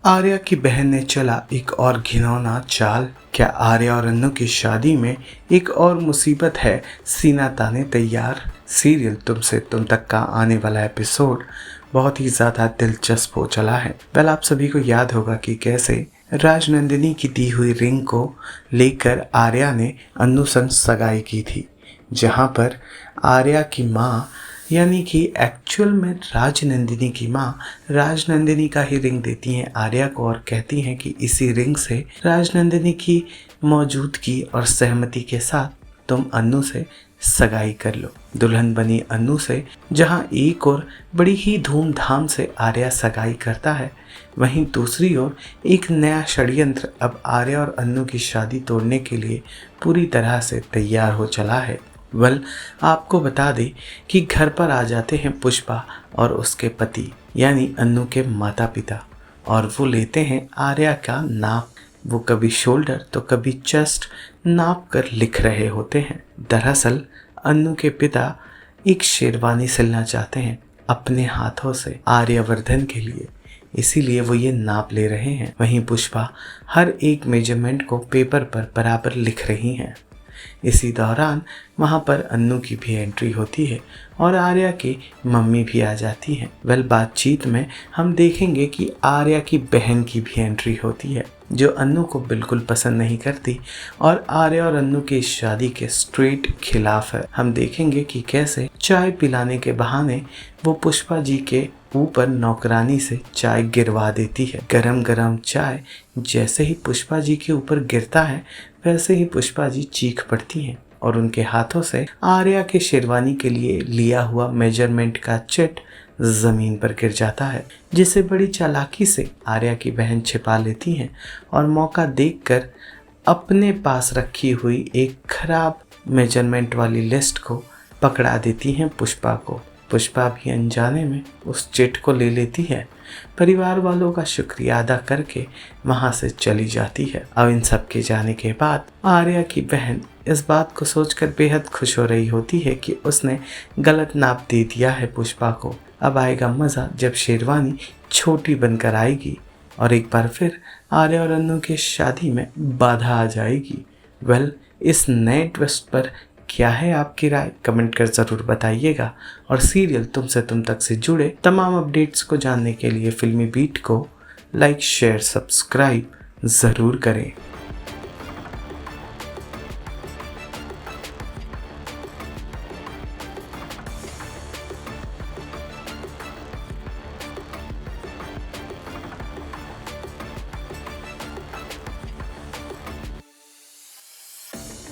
आर्या की बहन ने चला एक और घिनौना चाल। क्या आर्या और अन्नू की शादी में एक और मुसीबत है सीना ताने तैयार। सीरियल तुमसे तुम तक का आने वाला एपिसोड बहुत ही ज़्यादा दिलचस्प हो चला है। आप सभी को याद होगा कि कैसे राजनंदिनी की दी हुई रिंग को लेकर आर्या ने अन्नू संग सगाई की थी, जहां पर आर्या की माँ यानी कि एक्चुअल में राजनंदिनी की माँ राजनंदिनी का ही रिंग देती हैं आर्या को और कहती हैं कि इसी रिंग से राजनंदिनी की मौजूदगी और सहमति के साथ तुम अन्नू से सगाई कर लो। दुल्हन बनी अन्नू से जहाँ एक और बड़ी ही धूमधाम से आर्या सगाई करता है, वहीं दूसरी ओर एक नया षड्यंत्र अब आर्या और अन्नू की शादी तोड़ने के लिए पूरी तरह से तैयार हो चला है। आपको बता दें कि घर पर आ जाते हैं पुष्पा और उसके पति यानी अन्नू के माता पिता, और वो लेते हैं आर्या का नाप। वो कभी शोल्डर तो कभी चेस्ट नाप कर लिख रहे होते हैं। दरअसल अन्नू के पिता एक शेरवानी सिलना चाहते हैं अपने हाथों से आर्यवर्धन के लिए, इसीलिए वो ये नाप ले रहे हैं। वहीं पुष्पा हर एक मेजरमेंट को पेपर पर बराबर लिख रही हैं। इसी दौरान वहाँ पर अन्नू की भी एंट्री होती है और आर्या की मम्मी भी आ जाती है। बातचीत में हम देखेंगे कि आर्या की बहन की भी एंट्री होती है, जो अन्नू को बिल्कुल पसंद नहीं करती और आर्या और अन्नू की शादी के स्ट्रेट खिलाफ है। हम देखेंगे कि कैसे चाय पिलाने के बहाने वो पुष्पा जी के ऊपर नौकरानी से चाय गिरवा देती है। गरम गरम चाय जैसे ही पुष्पा जी के ऊपर गिरता है, वैसे ही पुष्पा जी चीख पड़ती हैं और उनके हाथों से आर्या के शेरवानी के लिए लिया हुआ मेजरमेंट का चिट जमीन पर गिर जाता है, जिसे बड़ी चालाकी से आर्या की बहन छिपा लेती हैं और मौका देखकर अपने पास रखी हुई एक खराब मेजरमेंट वाली लिस्ट को पकड़ा देती हैं पुष्पा को। पुष्पा भी अनजाने में उस चिट को ले लेती है, परिवार वालों का शुक्रिया अदा करके वहां से चली जाती है। अब इन सब के जाने के बाद आर्या की बहन इस बात को सोचकर बेहद खुश हो रही होती है कि उसने गलत नाप दे दिया है पुष्पा को। अब आएगा मज़ा जब शेरवानी छोटी बनकर आएगी और एक बार फिर आर्या और अन्नू की शादी में बाधा आ जाएगी। इस नए ट्विस्ट पर क्या है आपकी राय, कमेंट कर ज़रूर बताइएगा। और सीरियल तुमसे तुम तक से जुड़े तमाम अपडेट्स को जानने के लिए फिल्मी बीट को लाइक शेयर सब्सक्राइब ज़रूर करें।